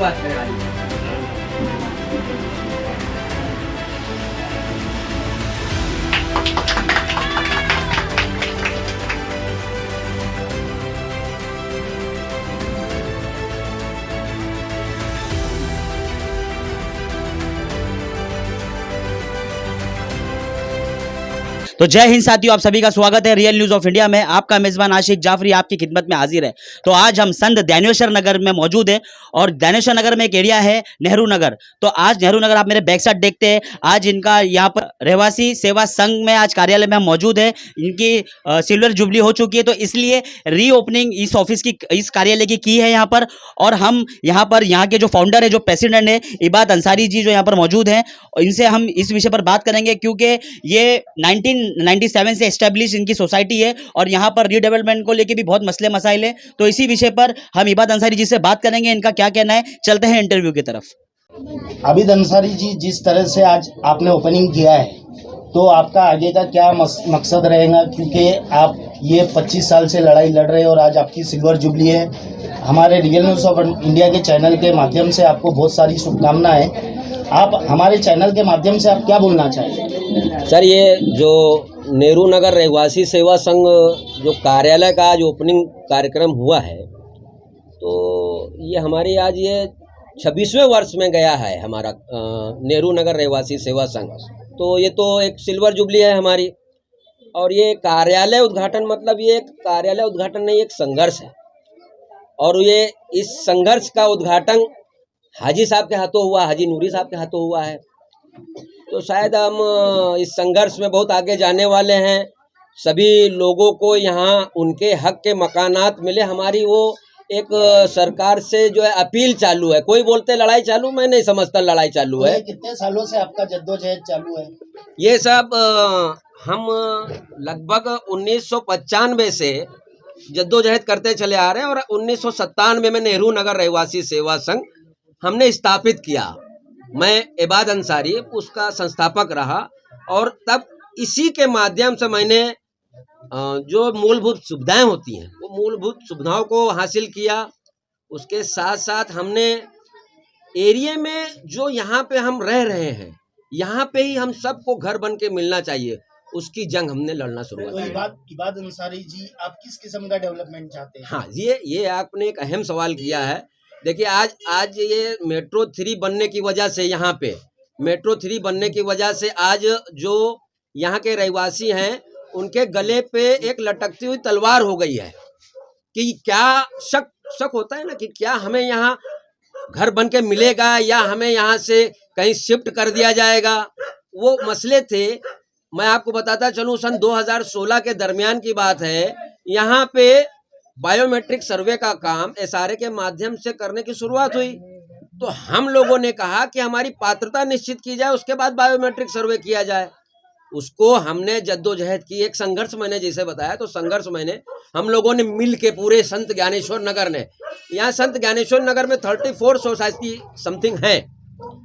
शुरुआत है आज। तो जय हिंद साथियों, आप सभी का स्वागत है रियल न्यूज ऑफ इंडिया में। आपका मेजबान आशिक जाफरी आपकी खिदमत में हाजिर है। तो आज हम संत ज्ञानेश्वर नगर में मौजूद है और ज्ञानेश्वर नगर में एक एरिया है नेहरू नगर। तो आज नेहरू नगर आप मेरे बैक साइड देखते हैं, आज इनका यहाँ पर रहवासी सेवा संघ में आज कार्यालय में हम मौजूद है। इनकी सिल्वर जुबली हो चुकी है, तो इसलिए रीओपनिंग इस ऑफिस की, इस कार्यालय की है यहाँ पर। और हम यहाँ पर यहाँ के जो फाउंडर है, जो प्रेसिडेंट है इबाद अंसारी जी, जो यहाँ पर मौजूद हैं, इनसे हम इस विषय पर बात करेंगे, क्योंकि ये 1997 से एस्टेब्लिश इनकी सोसाइटी है और यहाँ पर रीडेवलपमेंट को लेके भी बहुत मसले मसाइल है। तो इसी विषय पर हम इबाद अंसारी जी से बात करेंगे, इनका क्या कहना है। चलते हैं इंटरव्यू की तरफ। आबिद अंसारी जी, जिस तरह से आज आपने ओपनिंग किया है, तो आपका आगे का क्या मकसद रहेगा, क्योंकि आप ये 25 साल से लड़ाई लड़ रहे हैं और आज आपकी सिल्वर जुबली है। हमारे रियल न्यूज़ ऑफ इंडिया के चैनल के माध्यम से आपको बहुत सारी शुभकामनाएं। आप हमारे चैनल के माध्यम से आप क्या बोलना चाहेंगे? सर, ये जो नेहरू नगर रहवासी सेवा संघ जो कार्यालय का आज ओपनिंग कार्यक्रम हुआ है, तो ये हमारी आज ये 26वें वर्ष में गया है हमारा नेहरू नगर रहवासी सेवा संघ। तो ये तो एक सिल्वर जुबली है हमारी। और ये कार्यालय उद्घाटन, मतलब ये एक कार्यालय उद्घाटन नहीं, एक संघर्ष है। और ये इस संघर्ष का उद्घाटन हाजी साहब के हाथों हुआ, हाजी नूरी साहब के हाथों हुआ है। तो शायद हम इस संघर्ष में बहुत आगे जाने वाले हैं। सभी लोगों को यहाँ उनके हक के मकानात मिले। हमारी वो एक सरकार से जो है अपील चालू है। कोई बोलते लड़ाई चालू, मैं नहीं समझता लड़ाई चालू है। कितने सालों से आपका जद्दोजहद चालू है? ये सब हम लगभग 1995 से जद्दोजहद करते चले आ रहे हैं। और 1997 में नेहरू नगर रहवासी सेवा संघ हमने स्थापित किया। मैं इबाद अंसारी उसका संस्थापक रहा। और तब इसी के माध्यम से मैंने जो मूलभूत सुविधाएं होती हैं, वो मूलभूत सुविधाओं को हासिल किया। उसके साथ साथ हमने एरिया में जो यहाँ पे हम रह रहे हैं, यहाँ पे ही हम सबको घर बन के मिलना चाहिए, उसकी जंग हमने लड़ना शुरू किया। तो इबाद अंसारी जी, आप किस किस्म का डेवलपमेंट चाहते हैं? हाँ, ये आपने एक अहम सवाल किया है। देखिए, आज ये मेट्रो 3 बनने की वजह से, यहाँ पे मेट्रो 3 बनने की वजह से आज जो यहाँ के रहवासी हैं, उनके गले पे एक लटकती हुई तलवार हो गई है कि क्या शक होता है ना कि क्या हमें यहाँ घर बन के मिलेगा या हमें यहाँ से कहीं शिफ्ट कर दिया जाएगा। वो मसले थे। मैं आपको बताता चलूँ, सन 2016 के दरमियान की बात है। यहाँ पे बायोमेट्रिक सर्वे का काम SRA के माध्यम से करने की शुरुआत हुई। तो हम लोगों ने कहा कि हमारी पात्रता निश्चित की जाए, उसके बाद बायोमेट्रिक सर्वे किया जाए। उसको हमने जद्दोजहद की, एक संघर्ष मैंने जैसे बताया, तो संघर्ष हम लोगों ने मिल के पूरे संत ज्ञानेश्वर नगर ने, यहाँ संत ज्ञानेश्वर नगर में 34 सोसाइटी समथिंग है।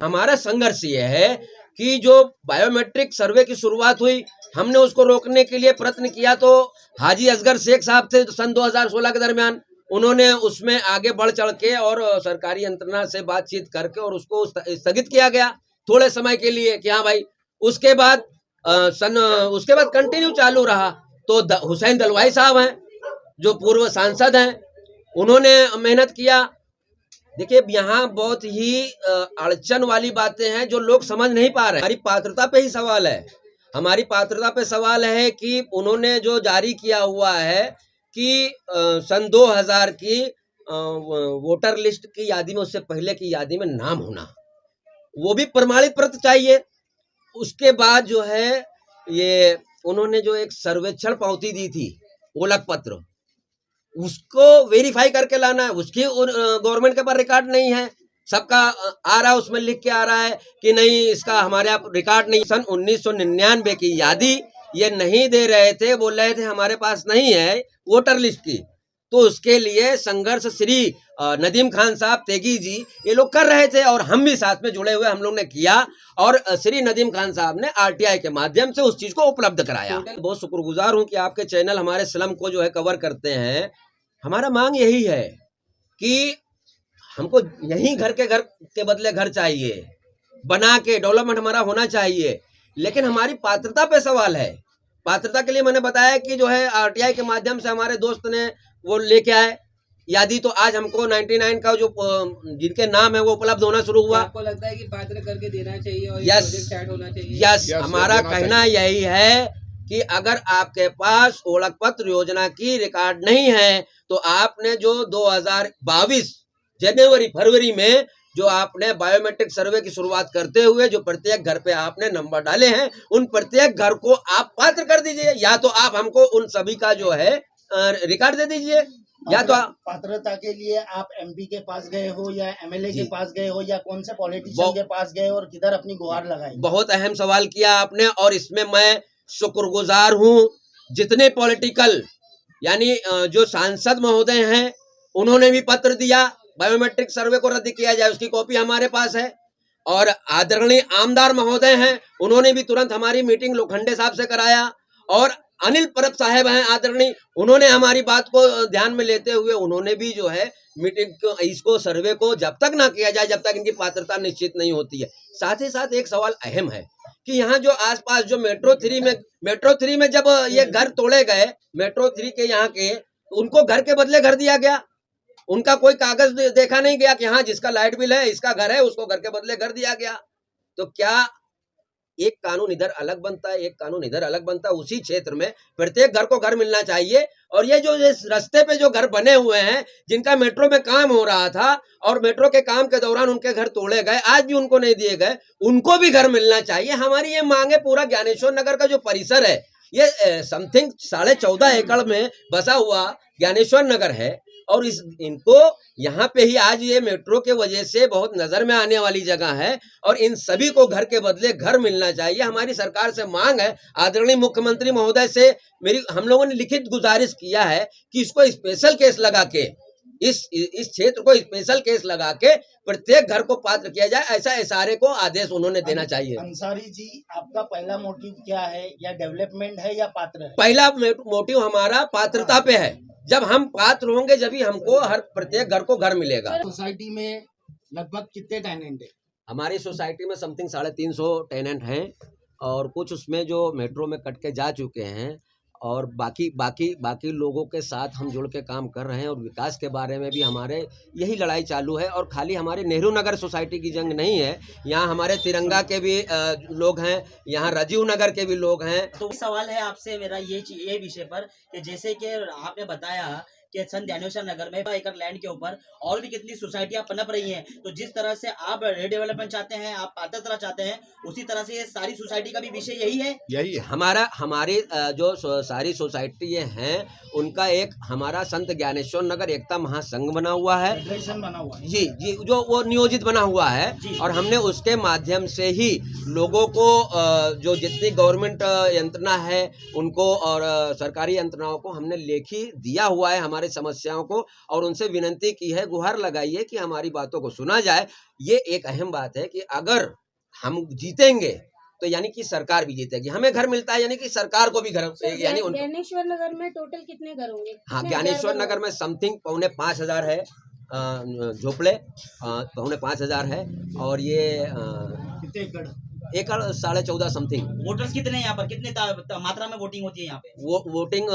हमारा संघर्ष ये है कि जो बायोमेट्रिक सर्वे की शुरुआत हुई, हमने उसको रोकने के लिए प्रयत्न किया। तो हाजी असगर शेख साहब थे सन 2016 के दरमियान, उन्होंने उसमें आगे बढ़ चढ़ के और सरकारी यंत्रणा से बातचीत करके और उसको स्थगित किया गया थोड़े समय के लिए कि हाँ भाई। उसके बाद उसके बाद कंटिन्यू चालू रहा। तो हुसैन दलवाई साहब हैं, जो पूर्व सांसद हैं, उन्होंने मेहनत किया। देखिए, यहाँ बहुत ही अड़चन वाली बातें हैं जो लोग समझ नहीं पा रहे हैं। हमारी पात्रता पे ही सवाल है। हमारी पात्रता पे सवाल है कि उन्होंने जो जारी किया हुआ है कि सन 2000 की वोटर लिस्ट की यादी में, उससे पहले की यादी में नाम होना, वो भी प्रमाणित प्रत चाहिए। उसके बाद जो है ये उन्होंने जो एक सर्वेक्षण पावती दी थी, ओलक पत्र, उसको वेरीफाई करके लाना है। उसकी गवर्नमेंट के पास रिकॉर्ड नहीं है। सबका आ रहा है, उसमें लिख के आ रहा है कि नहीं, इसका हमारे यहाँ रिकॉर्ड नहीं। सन 1999 की यादी ये नहीं दे रहे थे, बोल रहे थे हमारे पास नहीं है वोटर लिस्ट की। तो उसके लिए संघर्ष श्री नदीम खान साहब तेगी जी ये लोग कर रहे थे और हम भी साथ में जुड़े हुए हम लोग ने किया और श्री नदीम खान साहब ने आरटीआई के माध्यम से उस चीज को उपलब्ध कराया। बहुत शुक्रगुजार हूं कि आपके चैनल हमारे स्लम को जो है कवर करते हैं। हमारा मांग यही है कि हमको यहीं घर के बदले घर चाहिए, बना के डेवलपमेंट हमारा होना चाहिए, लेकिन हमारी पात्रता पे सवाल है। पात्रता के लिए मैंने बताया कि जो है आरटीआई के माध्यम से हमारे दोस्त ने वो लेके आए यादी, तो आज हमको 99 का जो जिनके नाम है वो उपलब्ध होना शुरू हुआ। आपको लगता है कि पात्र करके देना चाहिए और Yes. प्रोजेक्ट स्टार्ट होना चाहिए? यस, हमारा कहना यही है कि अगर आपके पास ओळख पत्र योजना की रिकॉर्ड नहीं है तो आपने जो 2022 जनवरी फरवरी में जो आपने बायोमेट्रिक सर्वे की शुरुआत करते हुए जो प्रत्येक घर पे आपने नंबर डाले हैं, उन प्रत्येक घर को आप पात्र कर दीजिए, या तो आप हमको उन सभी का जो है रिकॉर्ड दे दीजिए, या तो पात्रता के लिए आप एमपी के पास गए हो या एमएलए के जी। पास गए हो या कौन से पॉलिटिशियन के पास गए और किधर अपनी गुहार लगाई? बहुत अहम सवाल किया आपने, और इसमें मैं शुक्रगुजार हूँ जितने पॉलिटिकल यानी जो सांसद महोदय हैं उन्होंने भी पत्र दिया बायोमेट्रिक सर्वे को रद्द किया जाए, उसकी कॉपी हमारे पास है। और आदरणीय आमदार महोदय हैं, उन्होंने भी तुरंत हमारी मीटिंग लोखंडे साहब से कराया, और अनिल परब साहब हैं आदरणीय, उन्होंने हमारी बात को ध्यान में लेते हुए उन्होंने भी जो है मीटिंग को इसको सर्वे को जब तक ना किया जाए जब तक इनकी पात्रता निश्चित नहीं होती है। साथ ही साथ एक सवाल अहम है कि यहाँ जो आसपास जो मेट्रो थ्री में जब ये घर तोड़े गए, मेट्रो 3 के यहाँ के, उनको घर के बदले घर दिया गया, उनका कोई कागज देखा नहीं गया कि हाँ जिसका लाइट बिल है इसका घर है, उसको घर के बदले घर दिया गया। तो क्या एक कानून इधर अलग बनता है, एक कानून इधर अलग बनता है? उसी क्षेत्र में प्रत्येक घर को घर मिलना चाहिए। और ये जो इस रास्ते पे जो घर बने हुए हैं जिनका मेट्रो में काम हो रहा था और मेट्रो के काम के दौरान उनके घर तोड़े गए, आज भी उनको नहीं दिए गए, उनको भी घर मिलना चाहिए। हमारी ये मांग है। पूरा ज्ञानेश्वर नगर का जो परिसर है ये समथिंग 14.5 एकड़ में बसा हुआ ज्ञानेश्वर नगर है, और इनको यहाँ पे ही आज ये मेट्रो के वजह से बहुत नजर में आने वाली जगह है, और इन सभी को घर के बदले घर मिलना चाहिए। हमारी सरकार से मांग है, आदरणीय मुख्यमंत्री महोदय से हम लोगों ने लिखित गुजारिश किया है कि इसको स्पेशल केस लगा के इस क्षेत्र को स्पेशल केस लगा के प्रत्येक घर को पात्र किया जाए, ऐसा एसआरए को आदेश उन्होंने देना चाहिए। अंसारी जी, आपका पहला मोटिव क्या है? या डेवलपमेंट है या पात्र है? पहला मोटिव हमारा पात्रता पे है। जब हम पात्र होंगे जब हमको हर प्रत्येक घर को घर मिलेगा। सोसाइटी में लगभग कितने टेनेंट है? हमारी सोसाइटी में समथिंग 350 टेनेंट हैं, और कुछ उसमें जो मेट्रो में कट के जा चुके हैं, और बाकी लोगों के साथ हम जुड़ के काम कर रहे हैं। और विकास के बारे में भी हमारे यही लड़ाई चालू है। और खाली हमारे नेहरू नगर सोसाइटी की जंग नहीं है, यहाँ हमारे तिरंगा के भी लोग हैं, यहाँ राजीव नगर के भी लोग हैं। तो सवाल है आपसे मेरा ये विषय पर कि जैसे कि आपने बताया कि संत ज्ञानेश्वर नगर में 1 एकड़ लैंड के ऊपर और भी कितनी सोसाइटियां पनप रही हैं, तो जिस तरह से आप रीडेवलपमेंट चाहते हैं, आप पात्रता चाहते हैं, उसी तरह से ये सारी सोसाइटी का भी विषय यही है। यही हमारी जो सारी सोसाइटी हैं उनका एक हमारा संत ज्ञानेश्वर नगर एकता महासंघ बना हुआ है, फेडरेशन बना हुआ है। जी, जो वो नियोजित बना हुआ है, और हमने उसके माध्यम से ही लोगों को जो जितनी गवर्नमेंट यंत्रणा है उनको और सरकारी यंत्रणाओं को हमने लेखी दिया हुआ है हमारी समस्याओं को, और उनसे विनती की है, गुहार लगाई है कि हमारी बातों को सुना जाए। ये एक अहम बात है कि अगर हम जीतेंगे तो यानी कि सरकार भी जीतेगी, हमें घर मिलता है यानी कि सरकार को भी घर, यानी ज्ञानेश्वर नगर में टोटल कितने घर होंगे? हाँ, ज्ञानेश्वर नगर में समथिंग 4,500 है झोपड़े, 4,500 है, और ये कितने एकड़? एकड़ 14.5 समथिंग। वोटर्स कितने हैं यहाँ पर? कितने मात्रा में वोटिंग होती है यहाँ पे? वो वोटिंग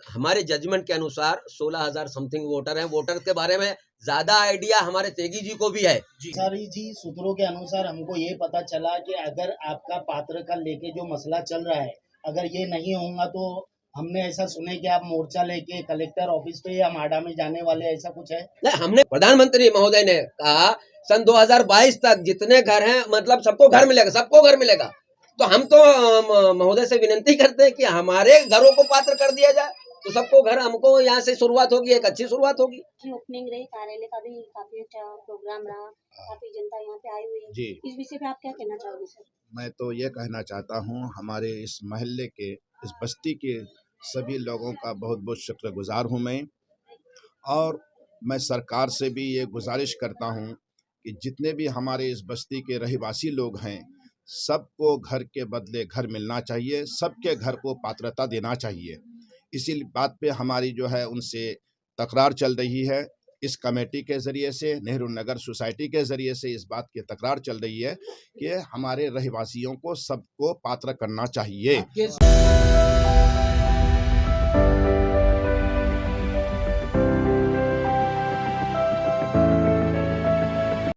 हमारे जजमेंट के अनुसार 16,000 समथिंग वोटर हैं। वोटर के बारे में ज्यादा आइडिया हमारे तेगी जी को भी है। अंसारी जी, सूत्रों के अनुसार हमको ये पता चला कि अगर आपका पात्र का लेके जो मसला चल रहा है, अगर ये नहीं होगा तो हमने ऐसा सुने कि आप मोर्चा लेके कलेक्टर ऑफिस पे या माडा में जाने वाले, ऐसा कुछ है? नहीं, हमने प्रधानमंत्री महोदय ने कहा सन 2022 तक जितने घर हैं मतलब सबको घर मिलेगा, सबको घर मिलेगा। तो हम तो महोदय से विनती करते हैं कि हमारे घरों को पात्र कर दिया जाए, तो सबको घर, हमको यहाँ से शुरुआत होगी, एक अच्छी शुरुआत होगी। ओपनिंग रही, कार्यालय का भी काफी अच्छा प्रोग्राम रहा, काफी जनता यहाँ पे आई हुई है। जी, इस विषय पे आप क्या कहना चाहोगे सर? मैं तो ये कहना चाहता हूँ, हमारे इस महल्ले के, इस बस्ती के सभी लोगों का बहुत बहुत शुक्रगुजार हूँ मैं। और मैं सरकार से भी ये गुजारिश करता हूँ कि जितने भी हमारे इस बस्ती के रहवासी लोग हैं, सबको घर के बदले घर मिलना चाहिए, सबके घर को पात्रता देना चाहिए। इसी बात पे हमारी जो है उनसे तकरार चल रही है इस कमेटी के ज़रिए से, नेहरू नगर सोसाइटी के ज़रिए से इस बात की तकरार चल रही है कि हमारे रहवासियों को सबको पात्र करना चाहिए।